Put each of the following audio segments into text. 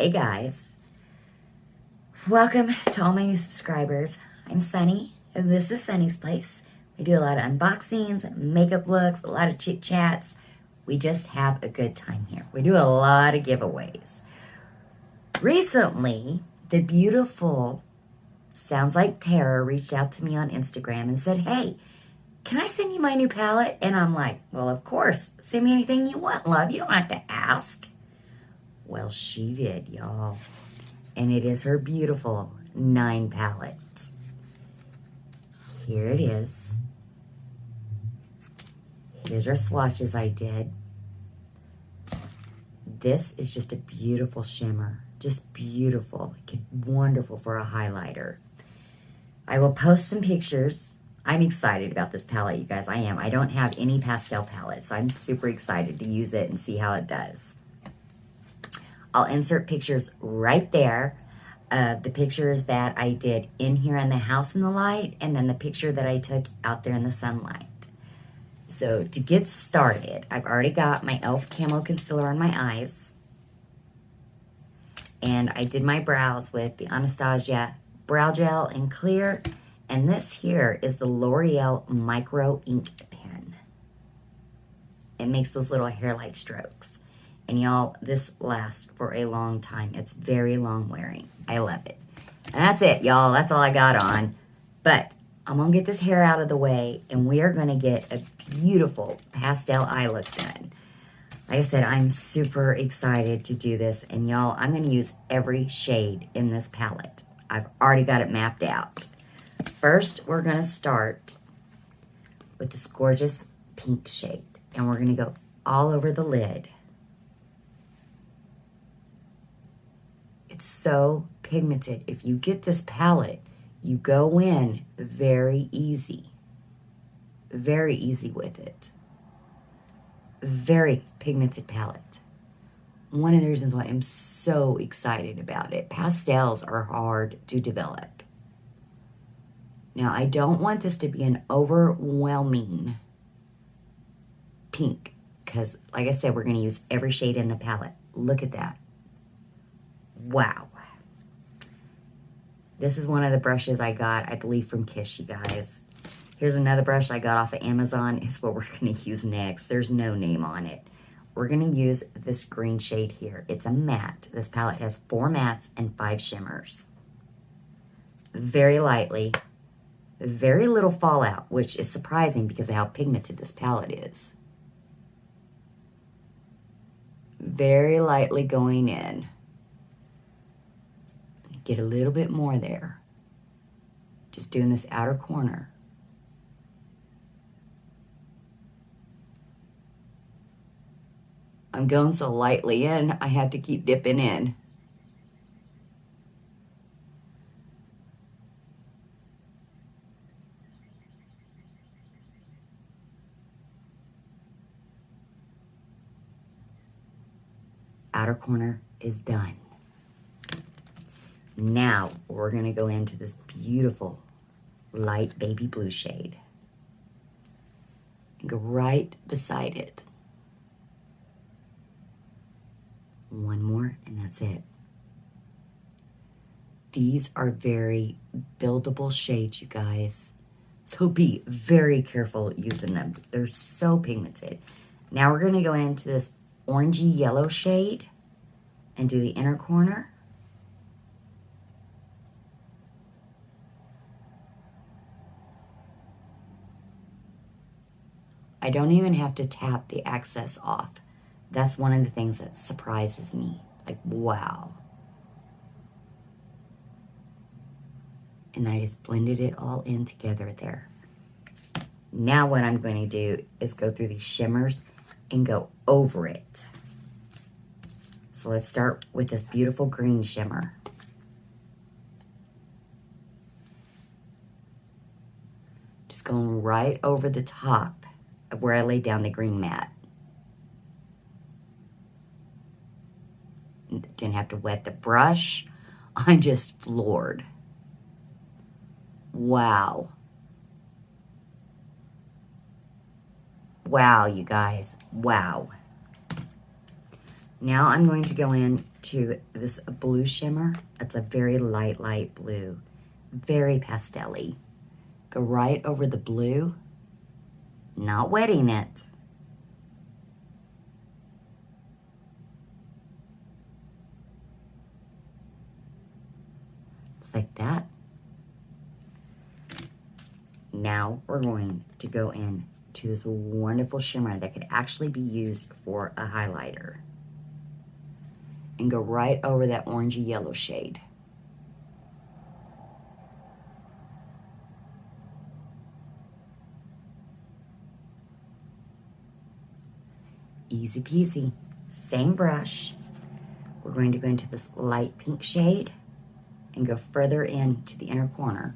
Hey guys, welcome to all my new subscribers. I'm Sunny, and this is Sunny's Place. We do a lot of unboxings, makeup looks, a lot of chit chats. We just have a good time here. We do a lot of giveaways. Recently, the beautiful Soundsliketara reached out to me on Instagram and said, hey, can I send you my new palette? And I'm like, well, of course. Send me anything you want, love. You don't have to ask. Well, she did, y'all. And it is her beautiful 9 palette. Here it is. Here's our swatches I did. This is just a beautiful shimmer. Just beautiful. Wonderful for a highlighter. I will post some pictures. I'm excited about this palette, you guys. I am. I don't have any pastel palettes, so I'm super excited to use it and see how it does. I'll insert pictures right there of the pictures that I did in here in the house in the light, and then the picture that I took out there in the sunlight. So to get started, I've already got my e.l.f. Camo Concealer on my eyes. And I did my brows with the Anastasia Brow Gel in Clear. And this here is the L'Oreal Micro Ink Pen. It makes those little hair-like strokes. And y'all, this lasts for a long time. It's very long wearing. I love it. And that's it, y'all. That's all I got on. But I'm going to get this hair out of the way, and we are going to get a beautiful pastel eye look done. Like I said, I'm super excited to do this. And y'all, I'm going to use every shade in this palette. I've already got it mapped out. First, we're going to start with this gorgeous pink shade. And we're going to go all over the lid. It's so pigmented. If you get this palette, you go in very easy. Very easy with it. Very pigmented palette. One of the reasons why I'm so excited about it. Pastels are hard to develop. Now, I don't want this to be an overwhelming pink because, like I said, we're going to use every shade in the palette. Look at that. Wow. This is one of the brushes I got, I believe, from Kish, you guys. Here's another brush I got off of Amazon. It's what we're going to use next. There's no name on it. We're going to use this green shade here. It's a matte. This palette has 4 mattes and 5 shimmers. Very lightly. Very little fallout, which is surprising because of how pigmented this palette is. Very lightly going in. Get a little bit more there. Just doing this outer corner. I'm going so lightly in, I have to keep dipping in. Outer corner is done. Now we're going to go into this beautiful light baby blue shade and go right beside it. One more and that's it. These are very buildable shades, you guys. So be very careful using them. They're so pigmented. Now we're going to go into this orangey yellow shade and do the inner corner. I don't even have to tap the excess off. That's one of the things that surprises me. Like, wow. And I just blended it all in together there. Now what I'm going to do is go through these shimmers and go over it. So let's start with this beautiful green shimmer. Just going right over the top of where I laid down the green mat. Didn't have to wet the brush. I'm just floored. Wow. Wow, you guys. Wow. Now I'm going to go in to this blue shimmer. It's a very light blue. Very pastel-y. Go right over the blue. Not wetting it. Just like that. Now we're going to go in to this wonderful shimmer that could actually be used for a highlighter. And go right over that orangey yellow shade. Easy peasy. Same brush. We're going to go into this light pink shade and go further into the inner corner.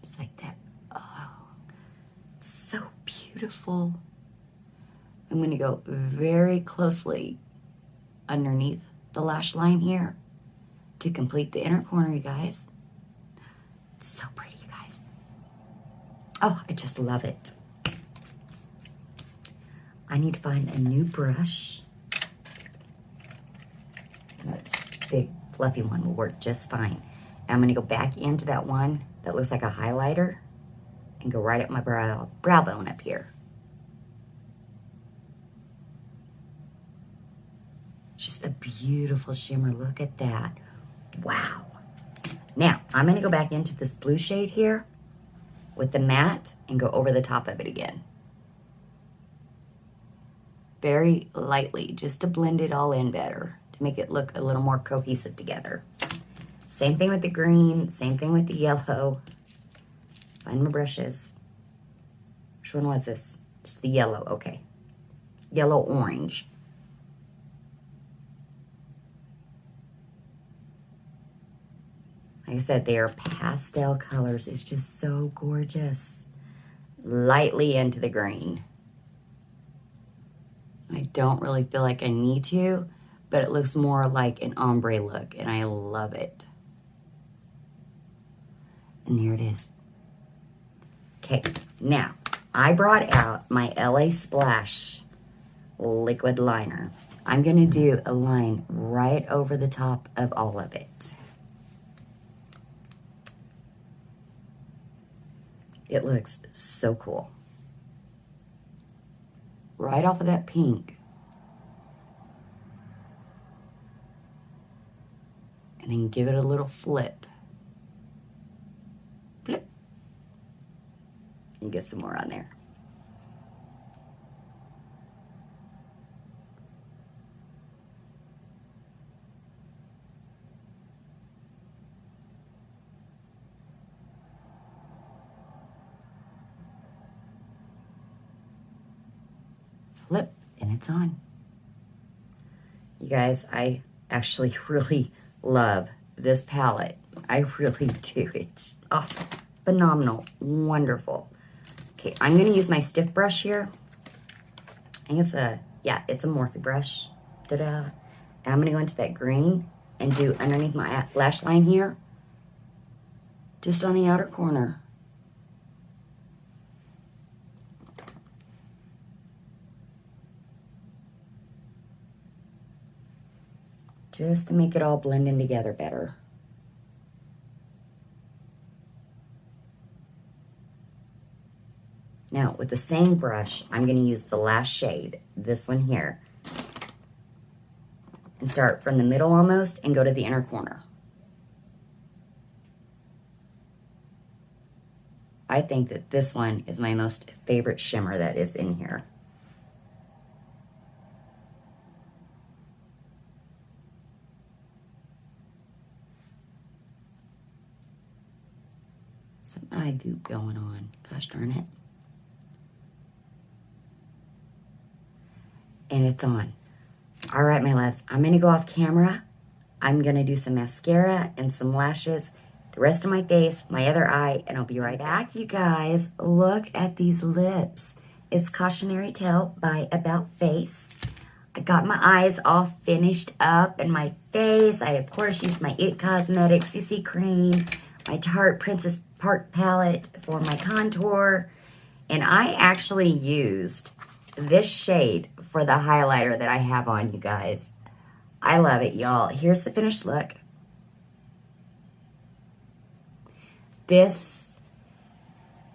Just like that. Oh, so beautiful. I'm going to go very closely underneath the lash line here to complete the inner corner, you guys. It's so pretty, you guys. Oh, I just love it. I need to find a new brush. This big fluffy one will work just fine. And I'm going to go back into that one that looks like a highlighter and go right up my brow bone up here. Just a beautiful shimmer. Look at that. Wow. Now, I'm going to go back into this blue shade here with the matte and go over the top of it again. Very lightly, just to blend it all in better, to make it look a little more cohesive together. Same thing with the green, same thing with the yellow. Find my brushes. Which one was this? Just the yellow, okay. Yellow orange. Like I said, they are pastel colors. It's just so gorgeous. Lightly into the green. I don't really feel like I need to, but it looks more like an ombre look, and I love it. And there it is. Okay, now, I brought out my LA Splash liquid liner. I'm going to do a line right over the top of all of it. It looks so cool. Right off of that pink. And then give it a little flip. Flip. You get some more on there. Flip, and it's on. You guys, I actually really love this palette. I really do. It's phenomenal, wonderful. Okay, I'm gonna use my stiff brush here. I think it's a Morphe brush. Ta-da. And I'm gonna go into that green and do underneath my lash line here, just on the outer corner. Just to make it all blend in together better. Now, with the same brush, I'm going to use the last shade, this one here, and start from the middle almost and go to the inner corner. I think that this one is my most favorite shimmer that is in here. Some eye goop going on. Gosh darn it. And it's on. All right, my loves. I'm going to go off camera. I'm going to do some mascara and some lashes, the rest of my face, my other eye, and I'll be right back, you guys. Look at these lips. It's Cautionary Tale by About Face. I got my eyes all finished up and my face. I, of course, used my It Cosmetics CC Cream, my Tarte Princess Park palette for my contour, And I actually used this shade for the highlighter that I have on, you guys. I love it, y'all. Here's the finished look. This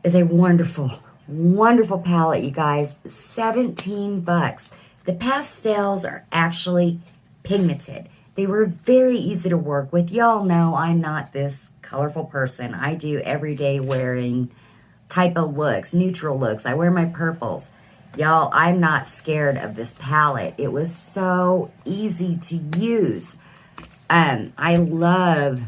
is a wonderful, wonderful palette, you guys. 17 bucks. The pastels are actually pigmented. They were very easy to work with. Y'all know I'm not this colorful person. I do everyday wearing type of looks, neutral looks. I wear my purples. Y'all, I'm not scared of this palette. It was so easy to use. I love,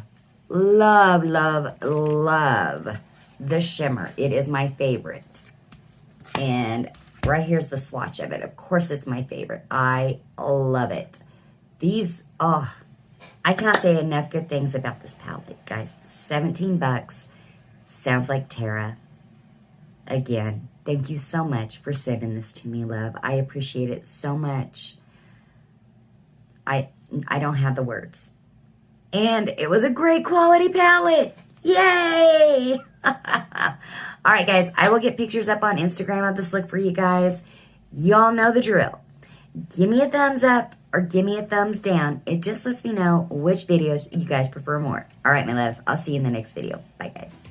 love, love, love the shimmer. It is my favorite. And right here's the swatch of it. Of course, it's my favorite. I love it. These, oh, I cannot say enough good things about this palette, guys. 17 bucks. Sounds like Tara. Again, thank you so much for sending this to me, love. I appreciate it so much. I don't have the words. And it was a great quality palette. Yay! All right, guys, I will get pictures up on Instagram of this look for you guys. Y'all know the drill. Give me a thumbs up or give me a thumbs down. It just lets me know which videos you guys prefer more. All right, my loves, I'll see you in the next video. Bye, guys.